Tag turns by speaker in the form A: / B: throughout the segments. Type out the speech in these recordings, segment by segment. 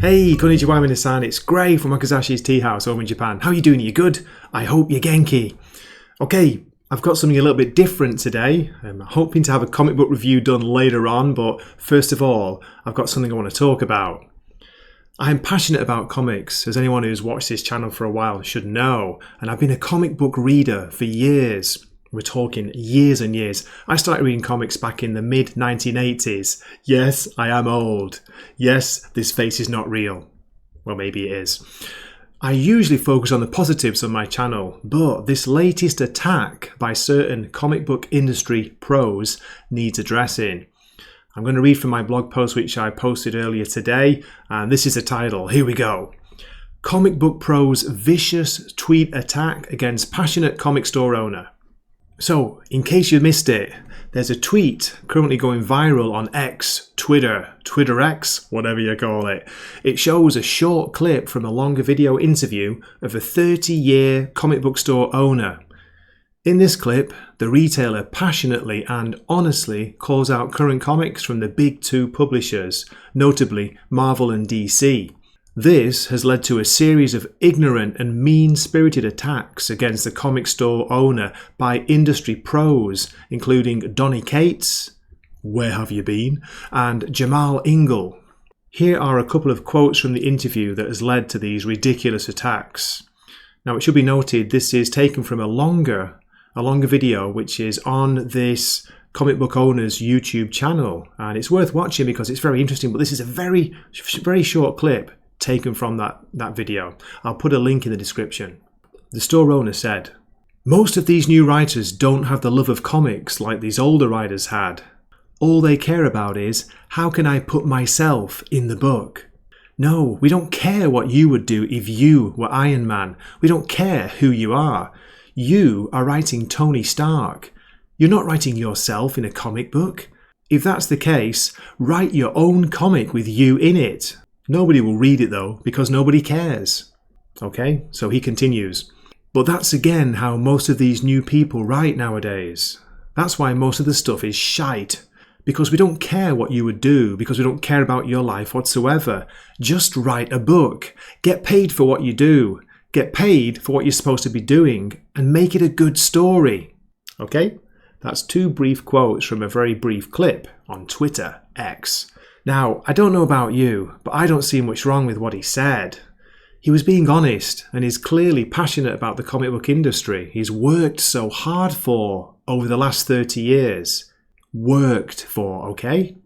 A: Hey, konnichiwa minasan, it's Gray from Wakizashi's Teahouse over in Japan. How are you doing? Are you good? I hope you're genki. Okay, I've got something a little bit different today. I'm hoping to have a comic book review done later on, but first of all, I've got something I want to talk about. I'm passionate about comics, as anyone who's watched this channel for a while should know, and I've been a comic book reader for years. We're talking years and years. I started reading comics back in the mid-1980s. Yes, I am old. Yes, this face is not real. Well, maybe it is. I usually focus on the positives on my channel, but this latest attack by certain comic book industry pros needs addressing. I'm going to read from my blog post which I posted earlier today, and this is the title. Here we go. Comic book pros' vicious tweet attack against passionate comic store owner. So, in case you missed it, there's a tweet currently going viral on X, Twitter X, whatever you call it. It shows a short clip from a longer video interview of a 30-year comic book store owner. In this clip, the retailer passionately and honestly calls out current comics from the big two publishers, notably Marvel and DC. This has led to a series of ignorant and mean-spirited attacks against the comic store owner by industry pros, including Donny Cates, where have you been, and Jamal Ingle. Here are a couple of quotes from the interview that has led to these ridiculous attacks. Now, it should be noted this is taken from a longer video which is on this comic book owner's YouTube channel, and it's worth watching because it's very interesting, but this is a very short clip taken from that video. I'll put a link in the description. The store owner said, "Most of these new writers don't have the love of comics like these older writers had. All they care about is, how can I put myself in the book? No, we don't care what you would do if you were Iron Man. We don't care who you are. You are writing Tony Stark. You're not writing yourself in a comic book. If that's the case, write your own comic with you in it. Nobody will read it though, because nobody cares." Okay, so he continues. "But that's again how most of these new people write nowadays. That's why most of the stuff is shite. Because we don't care what you would do, because we don't care about your life whatsoever. Just write a book. Get paid for what you do. Get paid for what you're supposed to be doing, and make it a good story." Okay, that's two brief quotes from a very brief clip on Twitter X. Now, I don't know about you, but I don't see much wrong with what he said. He was being honest and is clearly passionate about the comic book industry he's worked so hard for over the last 30 years. Worked for, okay?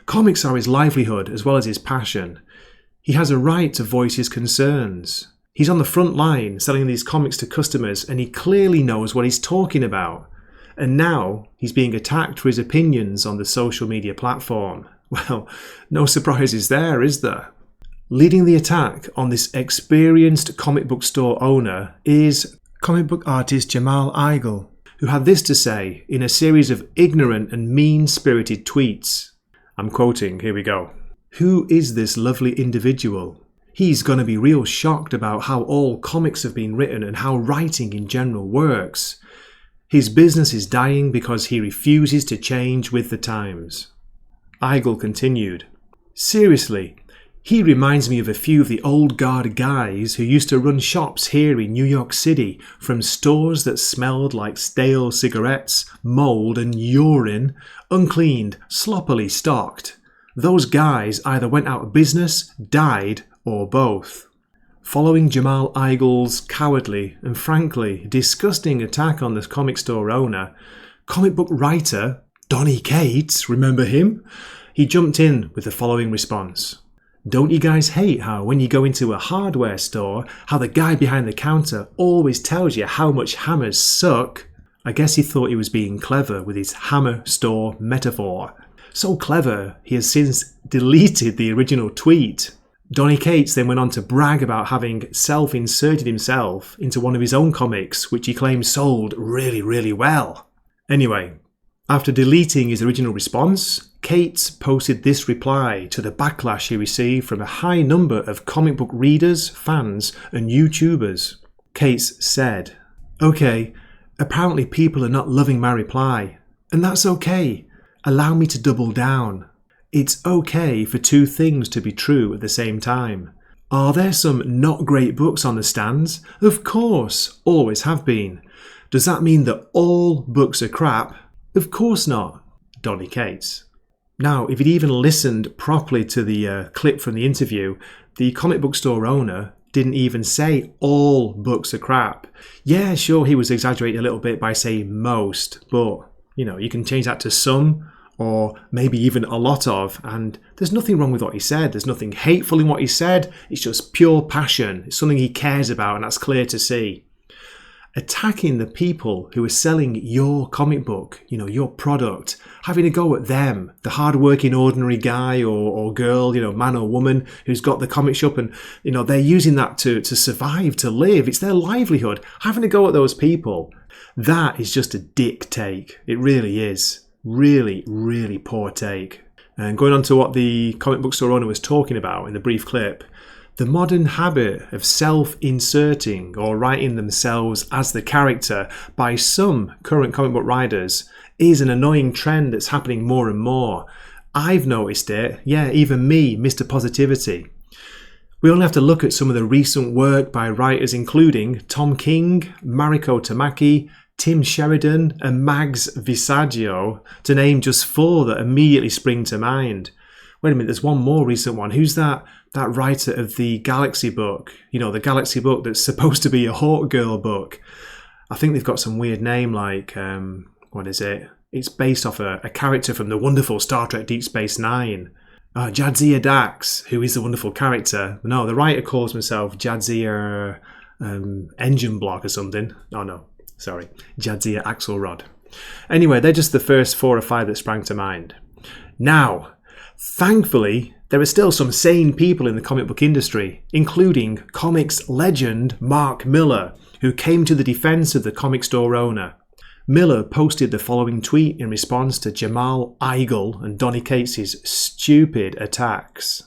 A: Comics are his livelihood as well as his passion. He has a right to voice his concerns. He's on the front line selling these comics to customers, and he clearly knows what he's talking about. And now he's being attacked for his opinions on the social media platform. Well, no surprises there, is there? Leading the attack on this experienced comic book store owner is comic book artist Jamal Ingle, who had this to say in a series of ignorant and mean-spirited tweets. I'm quoting, here we go. "Who is this lovely individual? He's gonna be real shocked about how all comics have been written and how writing in general works. His business is dying because he refuses to change with the times." Ingle continued, "Seriously, he reminds me of a few of the old guard guys who used to run shops here in New York City, from stores that smelled like stale cigarettes, mold and urine, uncleaned, sloppily stocked. Those guys either went out of business, died, or both." Following Jamal Ingle's cowardly and frankly disgusting attack on the comic store owner, comic book writer Donny Cates, remember him? He jumped in with the following response. "Don't you guys hate how when you go into a hardware store, how the guy behind the counter always tells you how much hammers suck?" I guess he thought he was being clever with his hammer store metaphor. So clever, he has since deleted the original tweet. Donny Cates then went on to brag about having self-inserted himself into one of his own comics, which he claims sold really well. Anyway, after deleting his original response, Cates posted this reply to the backlash he received from a high number of comic book readers, fans, and YouTubers. Cates said, "Okay, apparently people are not loving my reply, and that's okay. Allow me to double down. It's okay for two things to be true at the same time. Are there some not great books on the stands? Of course, always have been. Does that mean that all books are crap? Of course not. Donny Cates. Now, if you'd even listened properly to the clip from the interview, the comic book store owner didn't even say all books are crap. Yeah, sure, he was exaggerating a little bit by saying most, but, you can change that to some, or maybe even a lot of, and there's nothing wrong with what he said. There's nothing hateful in what he said. It's just pure passion. It's something he cares about, and that's clear to see. Attacking the people who are selling your comic book, your product, having a go at them, the hard-working ordinary guy or girl, man or woman who's got the comic shop and, they're using that to survive, to live. It's their livelihood. Having a go at those people, that is just a dick take. It really is. Really, really poor take. And going on to what the comic book store owner was talking about in the brief clip, the modern habit of self-inserting or writing themselves as the character by some current comic book writers is an annoying trend that's happening more and more. I've noticed it. Yeah, even me, Mr. Positivity. We only have to look at some of the recent work by writers including Tom King, Mariko Tamaki, Tim Sheridan and Mags Visaggio to name just four that immediately spring to mind. Wait a minute, there's one more recent one. Who's that writer of the Galaxy book? The Galaxy book that's supposed to be a Hawk Girl book. I think they've got some weird name like, what is it? It's based off a character from the wonderful Star Trek Deep Space Nine. Jadzia Dax, who is the wonderful character. No, the writer calls himself Jadzia Engine Block or something. Oh no, sorry. Jadzia Axelrod. Anyway, they're just the first 4 or 5 that sprang to mind. Now, thankfully, there are still some sane people in the comic book industry, including comics legend Mark Millar, who came to the defense of the comic store owner. Millar posted the following tweet in response to Jamal Igle and Donny Cates' stupid attacks.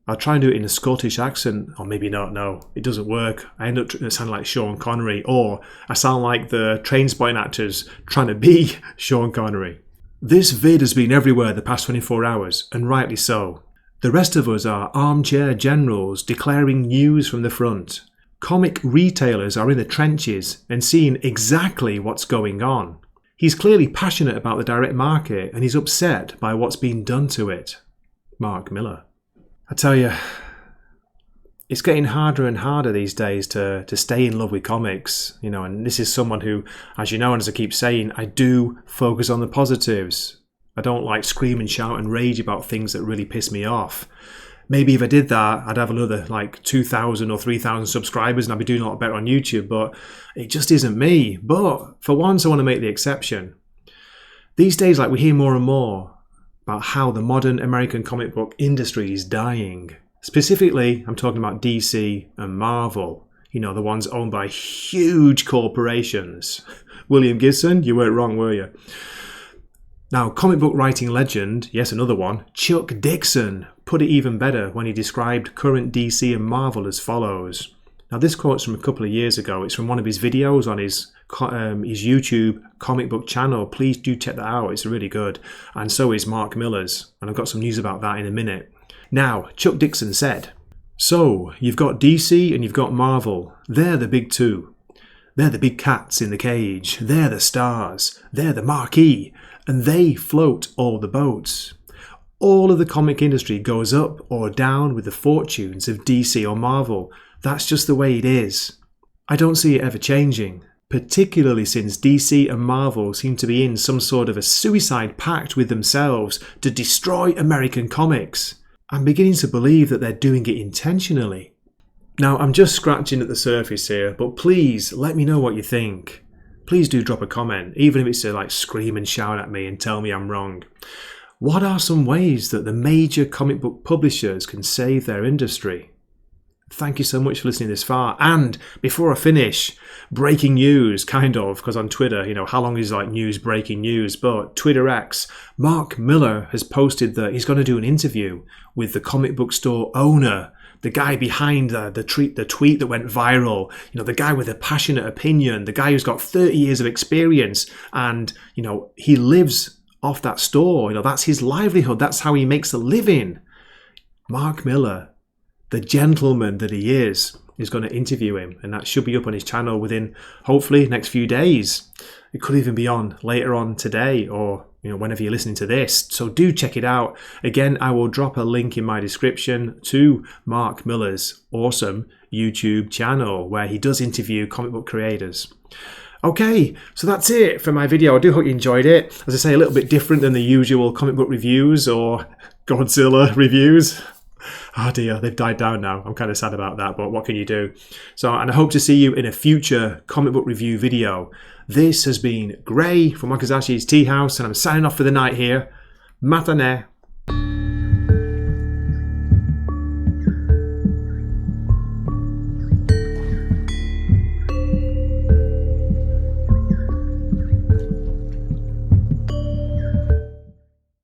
A: I'll try and do it in a Scottish accent, or maybe not, no, it doesn't work. I end up sounding like Sean Connery, or I sound like the Trainspotting actors trying to be Sean Connery. This vid has been everywhere the past 24 hours, and rightly so. The rest of us are armchair generals declaring news from the front. Comic retailers are in the trenches and seeing exactly what's going on. He's clearly passionate about the direct market and he's upset by what's been done to it. Mark Millar. I tell you, it's getting harder and harder these days to stay in love with comics, and this is someone who, as you know, and as I keep saying, I do focus on the positives. I don't like scream and shout and rage about things that really piss me off. Maybe if I did that, I'd have another 2,000 or 3,000 subscribers and I'd be doing a lot better on YouTube, but it just isn't me. But for once, I want to make the exception. These days, we hear more and more about how the modern American comic book industry is dying. Specifically, I'm talking about DC and Marvel. The ones owned by huge corporations. William Gibson, you weren't wrong, were you? Now, comic book writing legend, yes, another one, Chuck Dixon, put it even better when he described current DC and Marvel as follows. Now, this quote's from a couple of years ago. It's from one of his videos on his YouTube comic book channel. Please do check that out. It's really good. And so is Mark Millar's. And I've got some news about that in a minute. Now, Chuck Dixon said, so, you've got DC and you've got Marvel. They're the big two. They're the big cats in the cage. They're the stars. They're the marquee. And they float all the boats. All of the comic industry goes up or down with the fortunes of DC or Marvel. That's just the way it is. I don't see it ever changing, particularly since DC and Marvel seem to be in some sort of a suicide pact with themselves to destroy American comics. I'm beginning to believe that they're doing it intentionally. Now, I'm just scratching at the surface here, but please let me know what you think. Please do drop a comment, even if it's to scream and shout at me and tell me I'm wrong. What are some ways that the major comic book publishers can save their industry? Thank you so much for listening this far. And before I finish, breaking news, kind of, because on Twitter, how long is news breaking news? But Twitter X, Mark Millar has posted that he's going to do an interview with the comic book store owner, the guy behind the tweet that went viral, the guy with a passionate opinion, the guy who's got 30 years of experience and, he lives off that store. That's his livelihood. That's how he makes a living. Mark Millar, the gentleman that he is going to interview him, and that should be up on his channel within, hopefully, next few days. It could even be on later on today, or whenever you're listening to this. So do check it out. Again, I will drop a link in my description to Mark Millar's awesome YouTube channel where he does interview comic book creators. Okay, so that's it for my video. I do hope you enjoyed it. As I say, a little bit different than the usual comic book reviews or Godzilla reviews. Oh dear, they've died down now. I'm kind of sad about that, but what can you do? And I hope to see you in a future comic book review video. This has been Gray from Wakizashi's Teahouse, and I'm signing off for the night here. Matane.